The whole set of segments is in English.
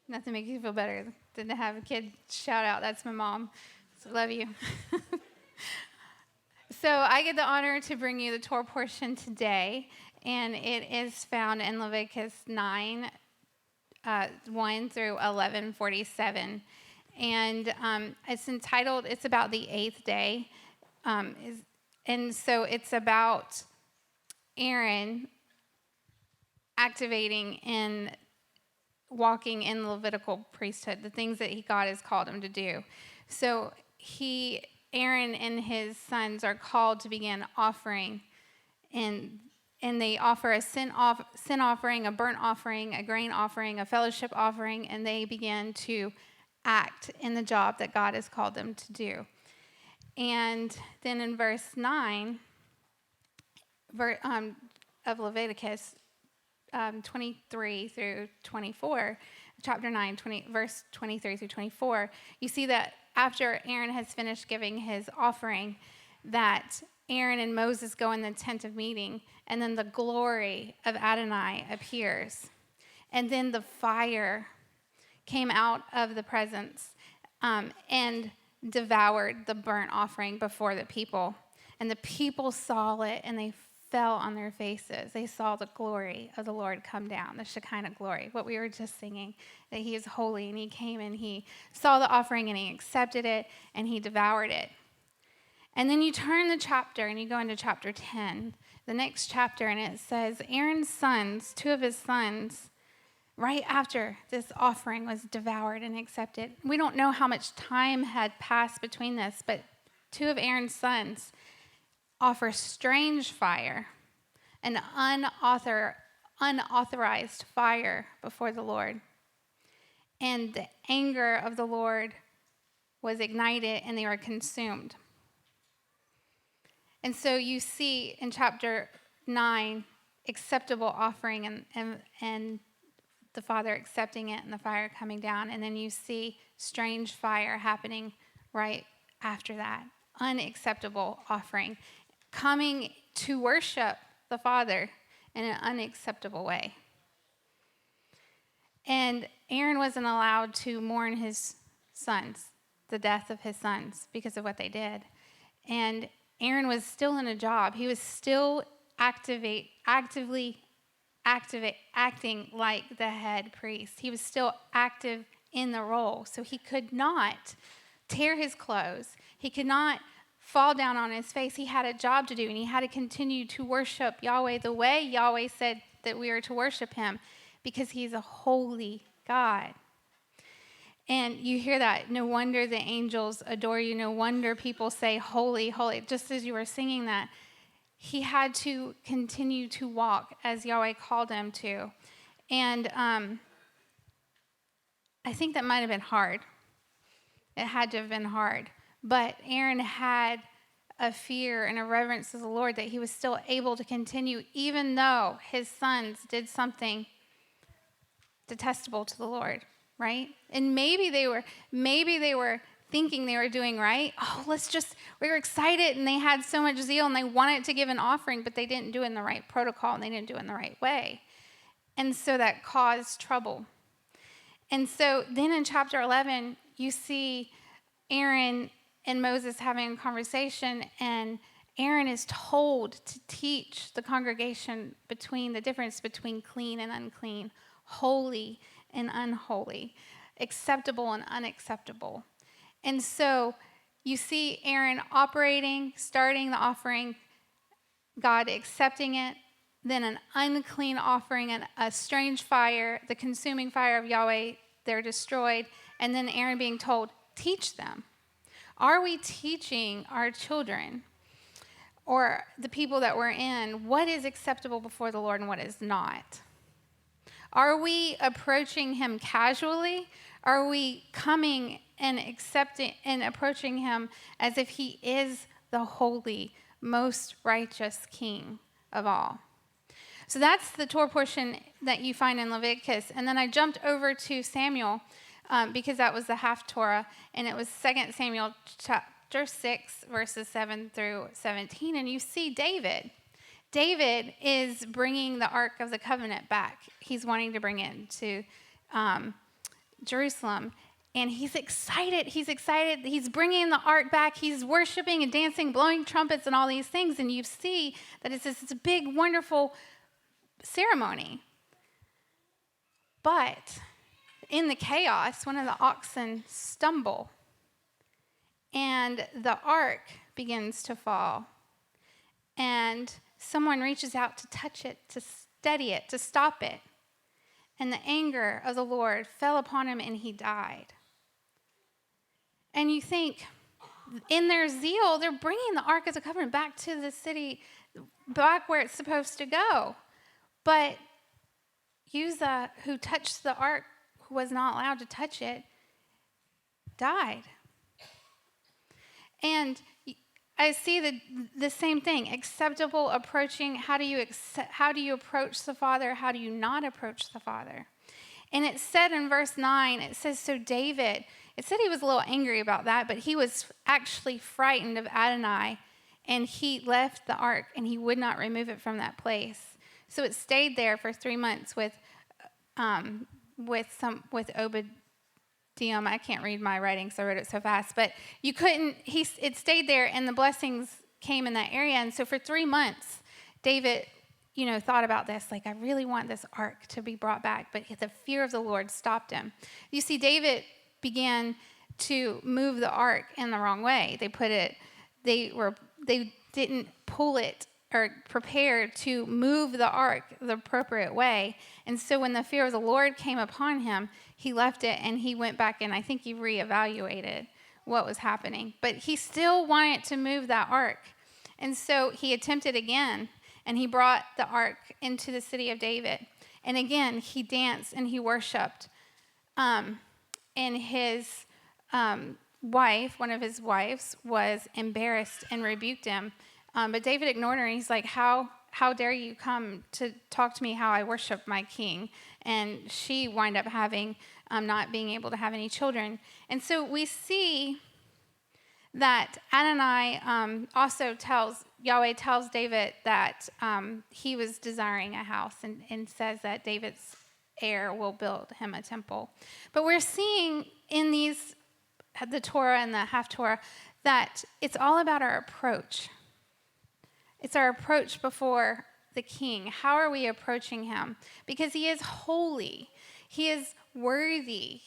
Nothing makes you feel better than to have a kid shout out, "That's my mom." So love you. So I get the honor to bring you the Torah portion today, and it is found in Leviticus 9, 1 through 11:47. And it's entitled, it's about the 8th day. And so it's about Aaron activating and walking in the Levitical priesthood, the things that God has called him to do. So Aaron and his sons are called to begin offering, and they offer a sin offering, a burnt offering, a grain offering, a fellowship offering, and they begin to act in the job that God has called them to do. And then in verse 9 of Leviticus 23 through 24, chapter 9, verse 23 through 24, you see that after Aaron has finished giving his offering, that Aaron and Moses go in the tent of meeting, and then the glory of Adonai appears. And then the fire came out of the presence and devoured the burnt offering before the people. And the people saw it, and they fell on their faces. They saw the glory of the Lord come down, the Shekinah glory, what we were just singing, that he is holy, and he came and he saw the offering and he accepted it and he devoured it. And then you turn the chapter and you go into chapter 10, the next chapter, and it says Aaron's sons, 2 of his sons, right after this offering was devoured and accepted. We don't know how much time had passed between this, but 2 of Aaron's sons offer strange fire, an unauthorized fire before the Lord. And the anger of the Lord was ignited and they were consumed. And so you see in chapter 9, acceptable offering and the Father accepting it and the fire coming down. And then you see strange fire happening right after that. Unacceptable offering. Coming to worship the Father in an unacceptable way. And Aaron wasn't allowed to mourn his sons, the death of his sons, because of what they did. And Aaron was still in a job. He was still acting like the head priest. He was still active in the role. So he could not tear his clothes. He could not fall down on his face. He had a job to do, and he had to continue to worship Yahweh the way Yahweh said that we are to worship him, because he's a holy God. And you hear that. No wonder the angels adore you. No wonder people say, holy, holy. Just as you were singing that, he had to continue to walk as Yahweh called him to. And I think that might have been hard. It had to have been hard. But Aaron had a fear and a reverence to the Lord that he was still able to continue, even though his sons did something detestable to the Lord, right? And maybe they were thinking they were doing right. Oh, we were excited, and they had so much zeal, and they wanted to give an offering, but they didn't do it in the right protocol, and they didn't do it in the right way. And so that caused trouble. And so then in chapter 11, you see Aaron and Moses having a conversation, and Aaron is told to teach the congregation the difference between clean and unclean, holy and unholy, acceptable and unacceptable. And so you see Aaron starting the offering, God accepting it, then an unclean offering and a strange fire, the consuming fire of Yahweh, they're destroyed, and then Aaron being told, teach them. Are we teaching our children or the people that we're in what is acceptable before the Lord and what is not? Are we approaching him casually? Are we coming and accepting and approaching him as if he is the holy, most righteous King of all? So that's the Torah portion that you find in Leviticus. And then I jumped over to Samuel because that was the half Torah, and it was 2 Samuel chapter 6, verses 7 through 17. And you see David. David is bringing the Ark of the Covenant back. He's wanting to bring it to Jerusalem. And he's excited. He's excited. He's bringing the ark back. He's worshiping and dancing, blowing trumpets and all these things. And you see that it's a big, wonderful ceremony. But in the chaos, one of the oxen stumble. And the ark begins to fall. And someone reaches out to touch it, to steady it, to stop it. And the anger of the Lord fell upon him and he died. And you think, in their zeal, they're bringing the Ark of the Covenant back to the city, back where it's supposed to go. But Uzzah, who touched the Ark, who was not allowed to touch it, died. And I see the same thing, acceptable approaching. How do you approach the Father? How do you not approach the Father? And it said in verse 9, it says, so David, it said he was a little angry about that, but he was actually frightened of Adonai, and he left the ark, and he would not remove it from that place. So it stayed there for 3 months with Obadiah. I can't read my writing, so I wrote it so fast. But you couldn't. It stayed there, and the blessings came in that area. And so for 3 months, David, thought about this. Like, I really want this ark to be brought back, but the fear of the Lord stopped him. You see, David began to move the ark in the wrong way. They didn't pull it or prepare to move the ark the appropriate way. And so when the fear of the Lord came upon him, he left it and he went back and I think he reevaluated what was happening. But he still wanted to move that ark. And so he attempted again, and he brought the ark into the city of David. And again, he danced and he worshiped. And his wife, one of his wives, was embarrassed and rebuked him. But David ignored her, and he's like, how dare you come to talk to me how I worship my king? And she wound up not being able to have any children. And so we see that Adonai Yahweh tells David that he was desiring a house, and says that David's heir will build him a temple. But we're seeing in the Torah and the half-Torah, that it's all about our approach. It's our approach before the king. How are we approaching him? Because he is holy. He is worthy.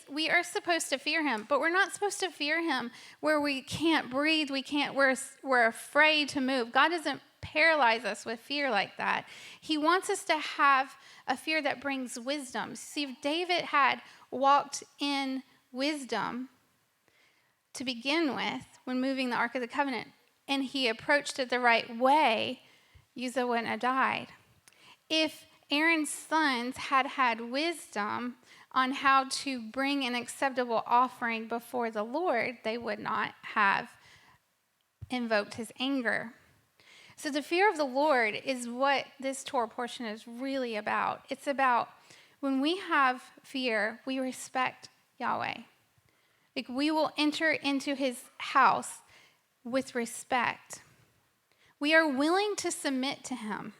We are supposed to fear him, but we're not supposed to fear him where we can't breathe, we're afraid to move. God doesn't paralyze us with fear like that. He wants us to have a fear that brings wisdom. See, if David had walked in wisdom to begin with when moving the Ark of the Covenant, and he approached it the right way, Uzzah wouldn't have died. If Aaron's sons had wisdom on how to bring an acceptable offering before the Lord, they would not have invoked his anger. So the fear of the Lord is what this Torah portion is really about. It's about when we have fear, we respect Yahweh. Like, we will enter into his house with respect. We are willing to submit to him.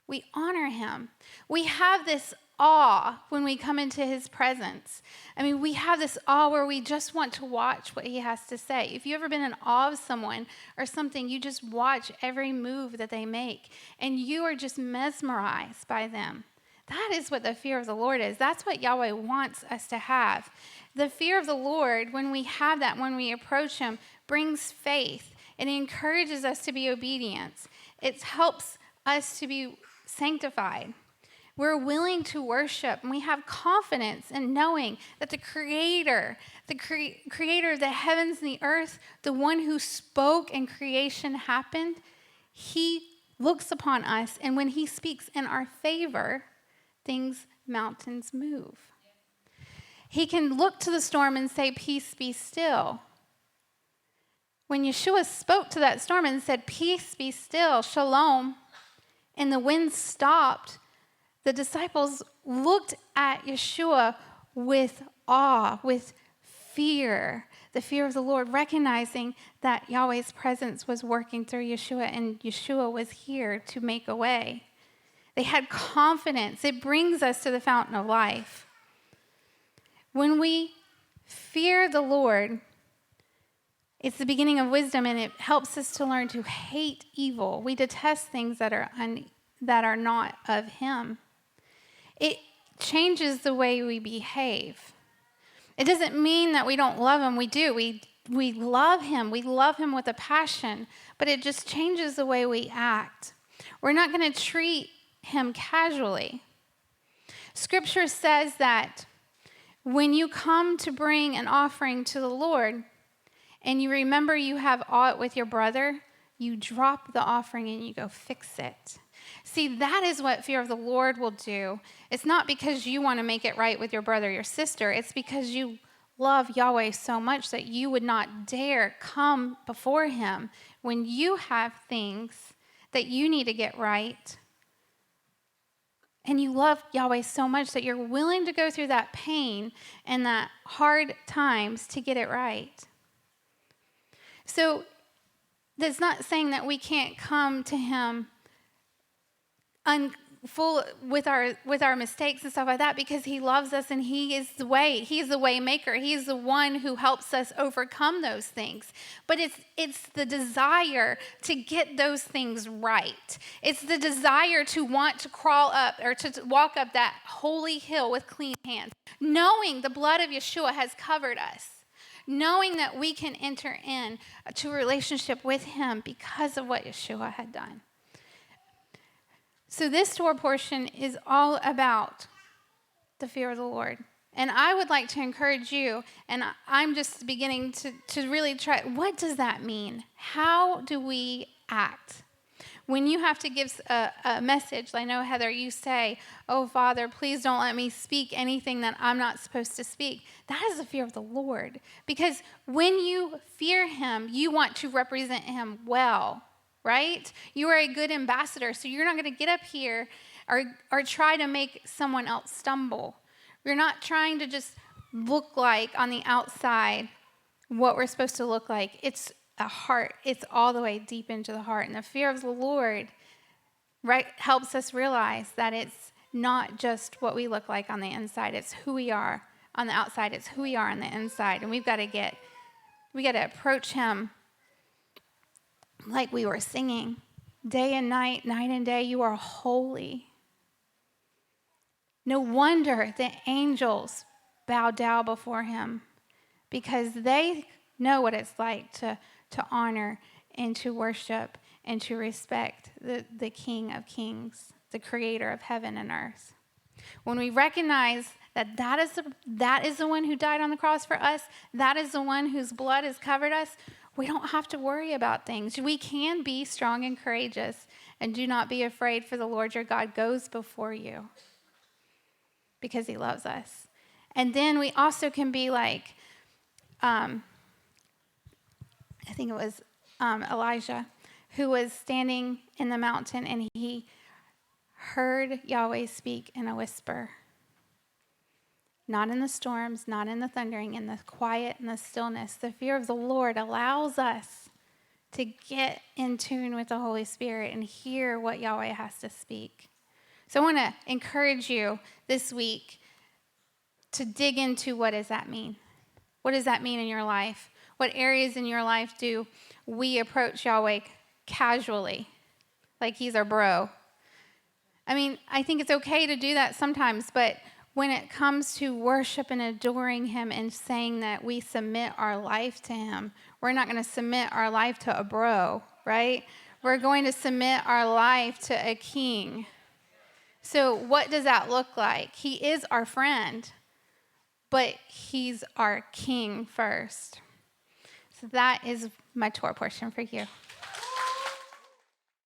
We honor him. We have this awe when we come into his presence. I mean, we have this awe where we just want to watch what he has to say. If you've ever been in awe of someone or something, you just watch every move that they make, and you are just mesmerized by them. That is what the fear of the Lord is. That's what Yahweh wants us to have. The fear of the Lord, when we have that, when we approach him, brings faith. It encourages us to be obedient. It helps us to be sanctified. We're willing to worship, and we have confidence in knowing that the Creator, Creator of the heavens and the earth, the one who spoke and creation happened, he looks upon us, and when he speaks in our favor, mountains move. He can look to the storm and say, "Peace, be still." When Yeshua spoke to that storm and said, "Peace, be still, shalom," and the wind stopped, the disciples looked at Yeshua with awe, with fear, the fear of the Lord, recognizing that Yahweh's presence was working through Yeshua, and Yeshua was here to make a way. They had confidence. It brings us to the fountain of life. When we fear the Lord, it's the beginning of wisdom, and it helps us to learn to hate evil. We detest things that are not of him. It changes the way we behave. It doesn't mean that we don't love him. We do. We love him. We love him with a passion, but it just changes the way we act. We're not going to treat him casually. Scripture says that when you come to bring an offering to the Lord and you remember you have aught with your brother, you drop the offering and you go fix it. See, that is what fear of the Lord will do. It's not because you want to make it right with your brother or your sister. It's because you love Yahweh so much that you would not dare come before him when you have things that you need to get right. And you love Yahweh so much that you're willing to go through that pain and that hard times to get it right. So that's not saying that we can't come to him full with our mistakes and stuff like that, because he loves us and he is the way. He's the way maker. He's the one who helps us overcome those things. But it's the desire to get those things right. It's the desire to want to crawl up or to walk up that holy hill with clean hands, knowing the blood of Yeshua has covered us, knowing that we can enter in to a relationship with him because of what Yeshua had done. So this Torah portion is all about the fear of the Lord. And I would like to encourage you, and I'm just beginning to really try, what does that mean? How do we act? When you have to give a message, I know, Heather, you say, oh, Father, please don't let me speak anything that I'm not supposed to speak. That is the fear of the Lord. Because when you fear him, you want to represent him well. Right? You are a good ambassador, so you're not going to get up here or try to make someone else stumble. You're not trying to just look like on the outside what we're supposed to look like. It's a heart. It's all the way deep into the heart. And the fear of the Lord, right, helps us realize that it's not just what we look like on the inside. It's who we are on the outside. It's who we are on the inside. And we got to approach him like we were singing, day and night, night and day, you are holy. No wonder the angels bow down before him, because they know what it's like to honor and to worship and to respect the King of Kings, the creator of heaven and earth. When we recognize that is the one who died on the cross for us, that is the one whose blood has covered us, we don't have to worry about things. We can be strong and courageous, and do not be afraid, for the Lord your God goes before you, because he loves us. And then we also can be like, I think it was Elijah, who was standing in the mountain, and he heard Yahweh speak in a whisper. Not in the storms, not in the thundering, in the quiet and the stillness. The fear of the Lord allows us to get in tune with the Holy Spirit and hear what Yahweh has to speak. So I want to encourage you this week to dig into, what does that mean? What does that mean in your life? What areas in your life do we approach Yahweh casually, like he's our bro? I mean, I think it's okay to do that sometimes, but when it comes to worship and adoring him and saying that we submit our life to him, we're not going to submit our life to a bro, right? We're going to submit our life to a king. So what does that look like? He is our friend, but he's our king first. So that is my Torah portion for you.